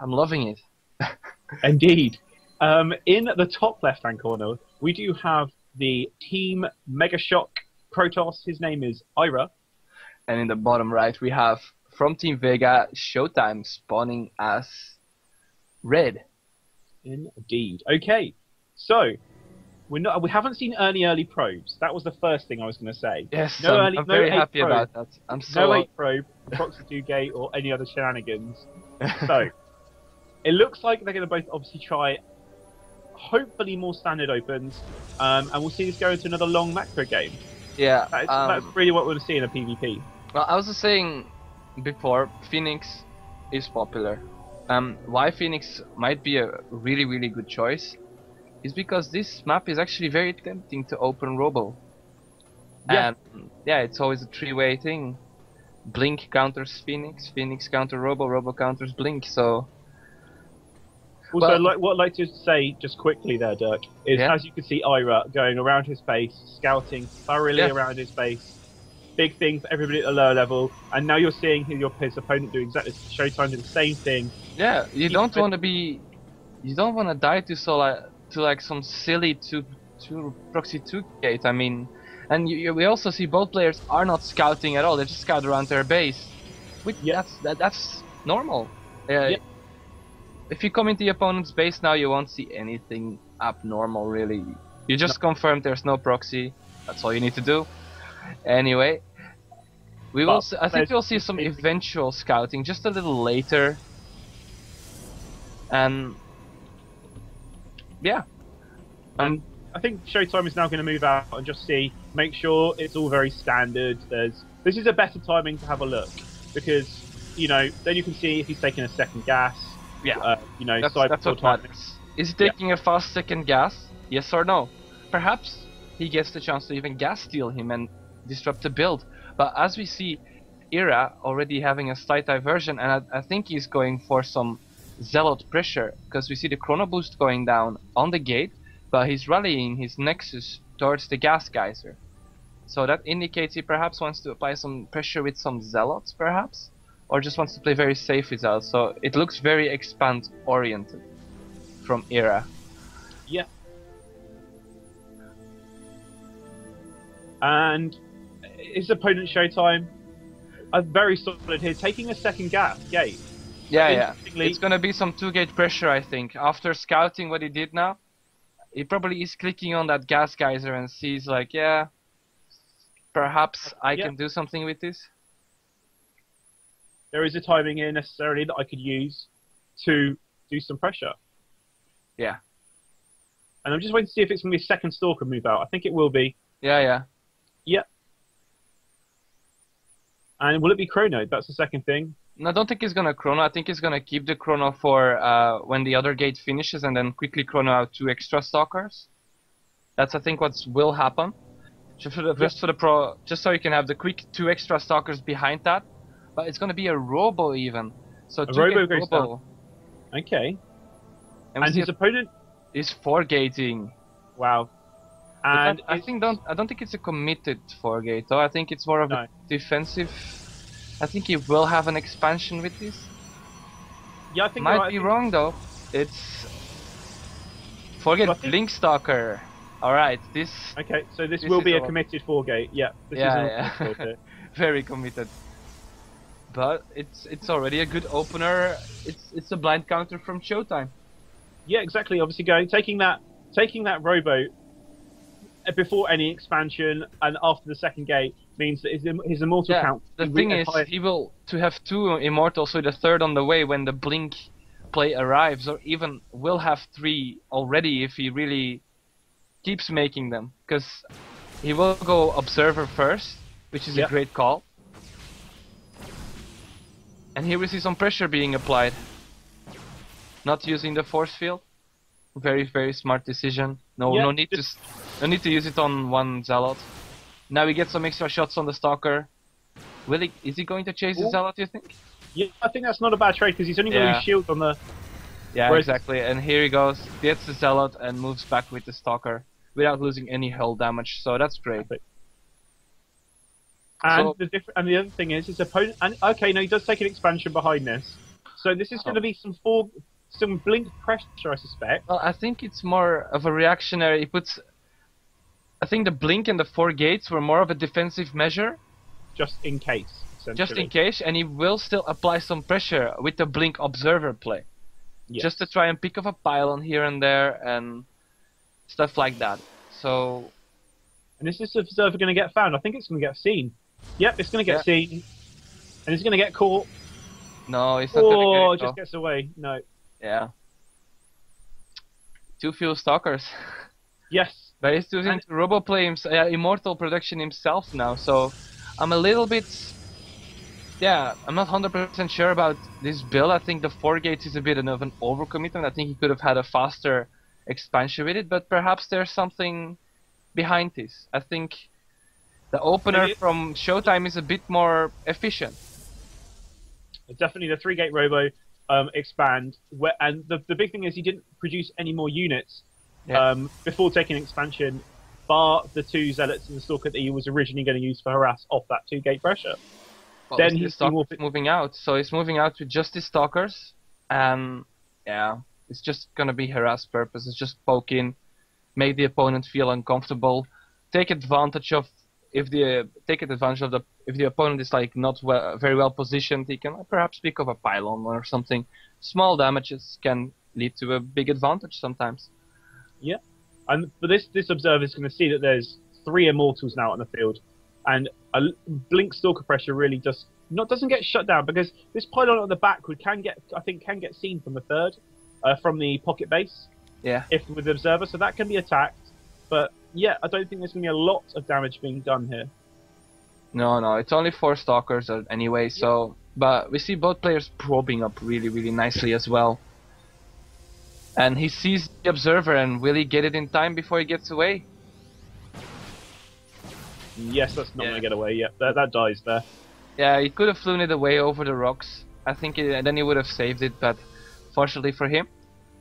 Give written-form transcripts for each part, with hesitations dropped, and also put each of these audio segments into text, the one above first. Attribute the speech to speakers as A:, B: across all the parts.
A: I'm loving it.
B: Indeed. In the top left-hand corner, we do have the Team Megashock Protoss. His name is Ira.
A: And in the bottom right, we have from Team Vega, Showtime spawning as red.
B: Indeed. Okay, so we haven't seen any early probes. That was the first thing I was going to say.
A: Yes,
B: no
A: I'm very happy about that. I'm so
B: no 8 probe, proxy 2 gate, or any other shenanigans. So it looks like they're going to both obviously try, hopefully, more standard opens, and we'll see this go into another long macro game.
A: Yeah,
B: that's really what we want to see in a PvP.
A: Well, I was just saying before, Phoenix is popular. Why Phoenix might be a really good choice is because this map is actually very tempting to open Robo.
B: Yeah.
A: And yeah, it's always a three-way thing. Blink counters Phoenix, Phoenix counter Robo, Robo counters Blink, so...
B: Also, what I'd like to say just quickly there, Dirk, is as you can see Ira going around his base, scouting thoroughly around his base. Big thing for everybody at the lower level, and now you're seeing his opponent do exactly Showtime do the same thing. Yeah,
A: you don't want to die to like some silly two proxy 2 gate. I mean, and we also see both players are not scouting at all. They just scout around their base, which that's normal. If you come into the opponent's base now, you won't see anything abnormal really. You just confirm there's no proxy. That's all you need to do. Anyway, I think we'll see some eventual scouting just a little later. And yeah,
B: I think Showtime is now going to move out and just make sure it's all very standard. This is a better timing to have a look because then you can see if he's taking a second gas.
A: Yeah, that's what matters. Is he taking a fast second gas? Yes or no? Perhaps he gets the chance to even gas steal him and disrupt the build. But as we see Ira already having a slight diversion, and I think he's going for some zealot pressure, because we see the chrono boost going down on the gate, but he's rallying his nexus towards the gas geyser. So that indicates he perhaps wants to apply some pressure with some zealots, perhaps, or just wants to play very safe with zealots. So it looks very expand oriented from Ira.
B: Yeah. And his opponent Showtime are very solid here, taking a second gate.
A: Yeah. It's gonna be some 2-gate pressure, I think. After scouting what he did now, he probably is clicking on that gas geyser and sees like, yeah, perhaps I can do something with this.
B: There is a timing here necessarily that I could use to do some pressure.
A: Yeah.
B: And I'm just waiting to see if it's going to be a second stalker move out. I think it will be.
A: Yeah.
B: Yep. And will it be chrono? That's the second thing.
A: No, I don't think he's gonna chrono. I think he's gonna keep the chrono for when the other gate finishes, and then quickly chrono out 2 extra stalkers. That's I think what will happen. Just so you can have the quick 2 extra stalkers behind that. But it's gonna be a robo even. So
B: a robo goes down. Okay.
A: And
B: his opponent
A: is 4-gating.
B: Wow. And
A: I don't think it's a committed 4-gate though. I think it's more of a defensive. I think he will have an expansion with this.
B: Yeah, I think
A: might be wrong though. It's 4-gate Blink Stalker. All right, this.
B: Okay, so this will be a committed 4-gate. Yeah.
A: This very committed. But it's already a good opener. It's a blind counter from Showtime.
B: Yeah, exactly. Obviously, taking that robo before any expansion and after the second gate means that his immortal count.
A: The thing is, he will have 2 immortals with a 3rd on the way when the blink play arrives, or even will have 3 already if he really keeps making them, because he will go observer first, which is a great call. And here we see some pressure being applied. Not using the force field. Very smart decision. No need to use it on one zealot. Now we get some extra shots on the stalker. Is he going to chase the zealot, you think?
B: Yeah, I think that's not a bad trade because he's only going to lose shield on the.
A: Yeah, exactly. And here he goes, gets the zealot and moves back with the stalker without losing any hull damage. So that's great.
B: And the other thing is his opponent. And okay, no, he does take an expansion behind this. So this is going to be some blink pressure, I suspect.
A: Well, I think it's more of a reactionary. It puts. I think the blink and the 4 gates were more of a defensive measure.
B: Just in case.
A: Just in case, and he will still apply some pressure with the blink observer play. Yes. Just to try and pick off a pylon here and there and stuff like that. So.
B: And is this observer going to get found? I think it's going to get seen. Yep, it's going to get seen. And it's going to get caught.
A: No, it's not going to get
B: it just gets away. No.
A: Yeah. Too few stalkers.
B: Yes.
A: But he's choosing to roboplay Immortal production himself now, so I'm a little bit... Yeah, I'm not 100% sure about this build. I think the 4 gates is a bit of an overcommitment. I think he could have had a faster expansion with it, but perhaps there's something behind this. I think the opener from Showtime is a bit more efficient.
B: Definitely the 3-gate robo expand, and the big thing is he didn't produce any more units before taking expansion, bar the 2 zealots and the stalker that he was originally going to use for harass off that 2-gate pressure.
A: Well, then he's moving out, so he's moving out with just his stalkers, and yeah, it's just going to be harass purpose. It's just poke in, make the opponent feel uncomfortable, take advantage of if the opponent is like not very well positioned, he can perhaps pick up a pylon or something. Small damages can lead to a big advantage sometimes.
B: Yeah, and but this observer is going to see that there's 3 immortals now on the field, and a blink stalker pressure really just doesn't get shut down because this pylon at the back can get seen from the 3rd, from the pocket base.
A: Yeah.
B: If with the observer, so that can be attacked, but yeah, I don't think there's going to be a lot of damage being done here.
A: No, it's only 4 stalkers anyway. So, but we see both players probing up really nicely as well. And he sees the observer, and will he get it in time before he gets away?
B: Yes, that's not going to get away yet. That dies there.
A: Yeah, he could have flown it away over the rocks. I think then he would have saved it, but fortunately for him.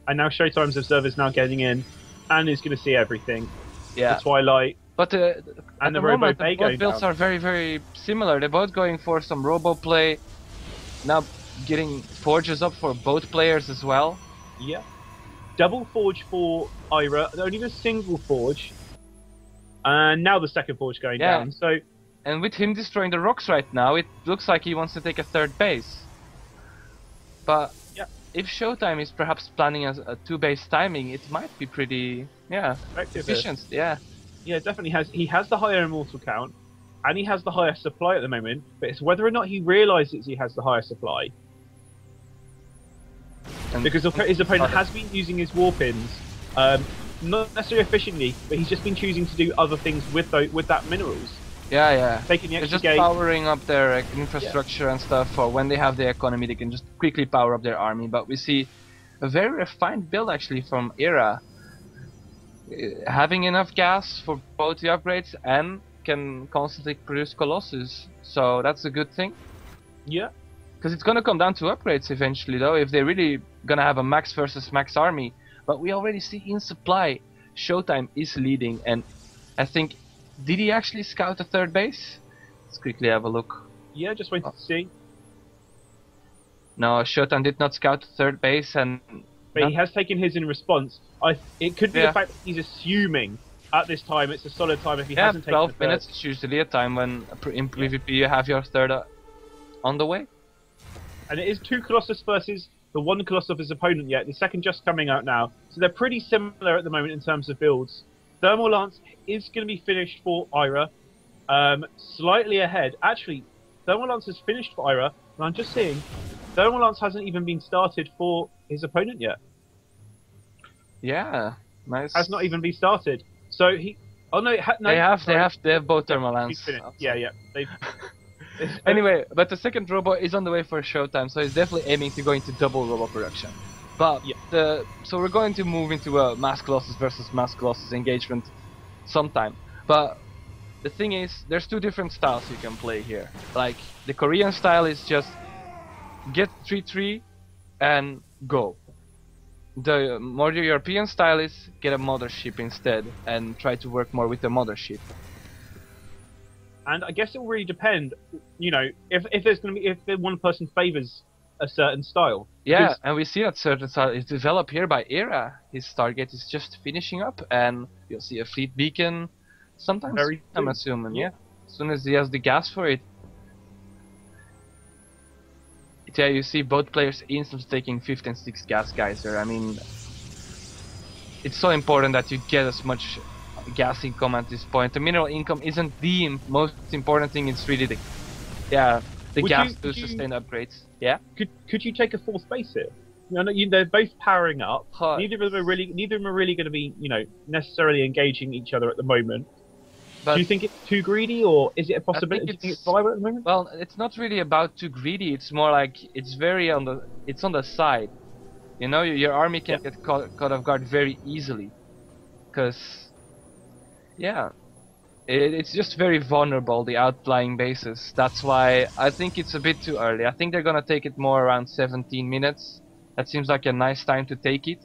B: And now Showtime's observer is now getting in, and is going to see everything.
A: Yeah.
B: The Twilight.
A: But
B: and the Robo Vega
A: both builds are very similar. They're both going for some robo play. Now getting forges up for both players as well.
B: Yeah. Double forge for Ira, only the single forge. And now the second forge going down. So,
A: and with him destroying the rocks right now, it looks like he wants to take a 3rd base. But if Showtime is perhaps planning a 2-base timing, it might be pretty efficient. Yeah,
B: definitely has. He has the higher immortal count, and he has the higher supply at the moment. But it's whether or not he realizes he has the higher supply. Because his opponent has been using his war pins, not necessarily efficiently, but he's just been choosing to do other things with that minerals.
A: Yeah.
B: Taking the extra
A: just powering up their infrastructure and stuff, for when they have the economy, they can just quickly power up their army. But we see a very refined build actually from Era, having enough gas for both the upgrades and can constantly produce Colossus. So that's a good thing.
B: Yeah.
A: Because it's gonna come down to upgrades eventually, though, if they're really gonna have a max versus max army. But we already see in supply, Showtime is leading, and I think, did he actually scout a 3rd base? Let's quickly have a look.
B: Yeah, just waiting to see.
A: No, Showtime did not scout the 3rd base,
B: but he has taken his in response. It could be the fact that he's assuming at this time it's a solid time if he hasn't taken
A: 12 minutes is usually a time when in PvP you have your 3rd on the way.
B: And it is 2 Colossus versus the 1 Colossus of his opponent yet. The second just coming out now. So they're pretty similar at the moment in terms of builds. Thermal Lance is going to be finished for Ira. Slightly ahead. Actually, Thermal Lance is finished for Ira. And I'm just seeing, Thermal Lance hasn't even been started for his opponent yet.
A: Yeah, nice.
B: Has not even been started. So he... Oh no,
A: they have both Thermal Lance.
B: Yeah.
A: Anyway, but the second robot is on the way for Showtime, so he's definitely aiming to go into double robot production. But so we're going to move into a Mass Colossus versus Mass Colossus engagement sometime. But the thing is, there's 2 different styles you can play here. Like the Korean style is just get 3-3 and go. The more European style is get a mothership instead and try to work more with the mothership. And
B: I guess it will really depend, if there's going to be, if one person favors a certain style.
A: Yeah, and we see that certain style is developed here by Era. His Stargate is just finishing up, and you'll see a fleet beacon sometimes.
B: Very
A: I'm
B: soon.
A: assuming, yeah. As soon as he has the gas for it. Yeah, you see both players instantly taking 5th and 6th gas geyser. I mean, it's so important that you get as much gas income at this point. The mineral income isn't the most important thing, it's really the gas to sustain upgrades. Yeah.
B: Could you take a 4th base here? They're both powering up. Neither of them are really going to be, necessarily engaging each other at the moment. But do you think it's too greedy, or is it a possibility? Do you think it's viable at the moment?
A: Well, it's not really about too greedy. It's more like it's on the side. You know, your army can get caught off guard very easily, because it's just very vulnerable, the outlying bases. That's why I think it's a bit too early. I think they're gonna take it more around 17 minutes. That seems like a nice time to take it.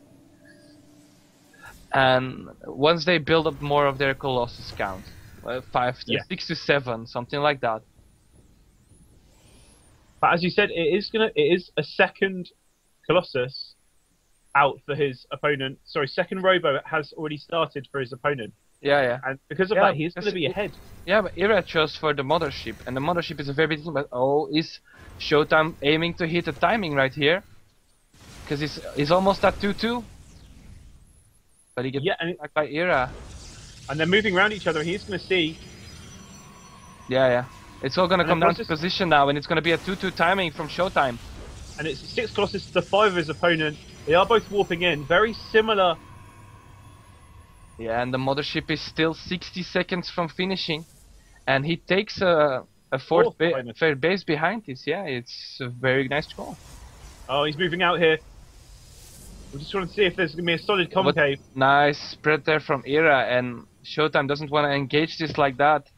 A: And once they build up more of their Colossus count, 6 to 7, something like that.
B: But as you said, it is a second Colossus out for his opponent. Sorry, second Robo has already started for his opponent.
A: Yeah.
B: And because of that, he's going to be ahead.
A: Yeah, but Ira chose for the mothership, and the mothership is a very big thing. But is Showtime aiming to hit the timing right here? Because he's almost at 2-2. But he gets back by Ira.
B: And they're moving around each other. He's going to see.
A: Yeah. It's all going to come down to position now, and it's going to be a 2-2 timing from Showtime.
B: And it's 6 Colossus to 5 of his opponent. They are both warping in. Very similar.
A: Yeah, and the mothership is still 60 seconds from finishing. And he takes a 4th base behind this. Yeah, it's a very nice call.
B: Oh, he's moving out here. We just want to see if there's going to be a solid concave.
A: Nice spread there from Ira, and Showtime doesn't want to engage this like that.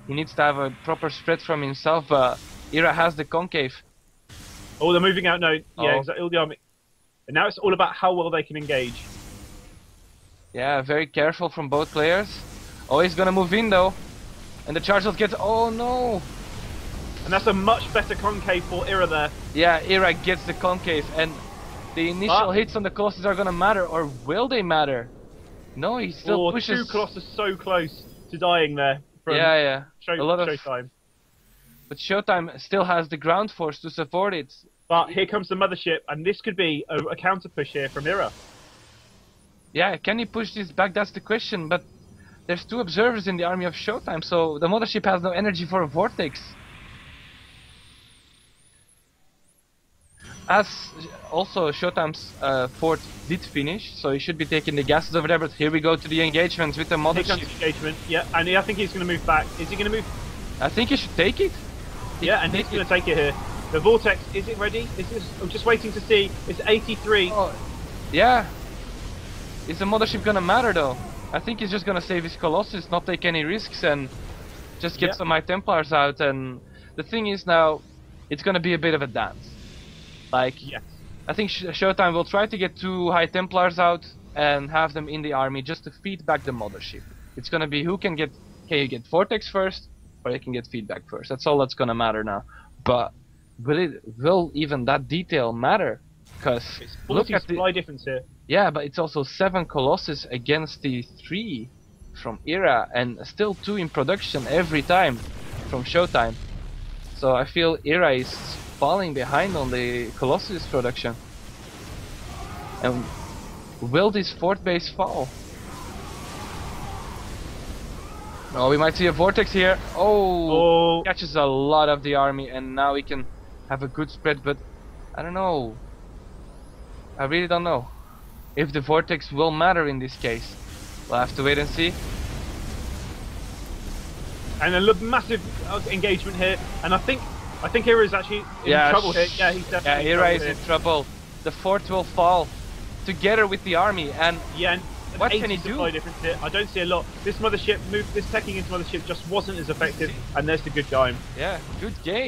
A: He needs to have a proper spread from himself, but Ira has the concave.
B: Oh, they're moving out now. Yeah, exactly. All the army. And now it's all about how well they can engage.
A: Yeah, very careful from both players. Oh, he's gonna move in though. And the Chargers get... Oh no!
B: And that's a much better concave for Ira there.
A: Yeah, Ira gets the concave, and the initial hits on the Colossus are gonna matter, or will they matter? No, he still pushes...
B: 2 Colossus so close to dying there. From
A: Showtime. But Showtime still has the ground force to support it.
B: But here comes the mothership, and this could be a counter push here from Ira.
A: Yeah, can he push this back? That's the question, but there's 2 observers in the army of Showtime, so the mothership has no energy for a vortex. As also Showtime's 4th did finish, so he should be taking the gases over there, but here we go to the engagements with the mothership.
B: Here comes the engagement, yeah, and I think he's going to move back. Is he going to move?
A: I think he should take it.
B: Yeah, and he's going to take it here. The vortex, is it ready? I'm just waiting to see. It's 83.
A: Oh, yeah. Is the mothership gonna matter though? I think he's just gonna save his Colossus, not take any risks, and just get some High Templars out. And the thing is now, it's gonna be a bit of a dance. Like, I think Showtime will try to get 2 High Templars out and have them in the army just to feed back the mothership. It's gonna be who can you get Vortex first, or you can get feedback first. That's all that's gonna matter now. But will even that detail matter? Because look at the
B: supply difference here.
A: Yeah, but it's also 7 Colossus against the 3 from Ira, and still 2 in production every time from Showtime. So I feel Ira is falling behind on the Colossus production. And will this 4th base fall? Oh, we might see a vortex here. Oh, catches a lot of the army, and now we can have a good spread, but I don't know. I really don't know if the vortex will matter in this case. We'll have to wait and see.
B: And a massive engagement here, and I think Ira is actually in trouble here. Yeah, he's definitely
A: Ira is in trouble. The 4th will fall together with the army, and what can he do?
B: Difference here. I don't see a lot. This teching into mothership just wasn't as effective, and there's the good game.
A: Yeah, good game.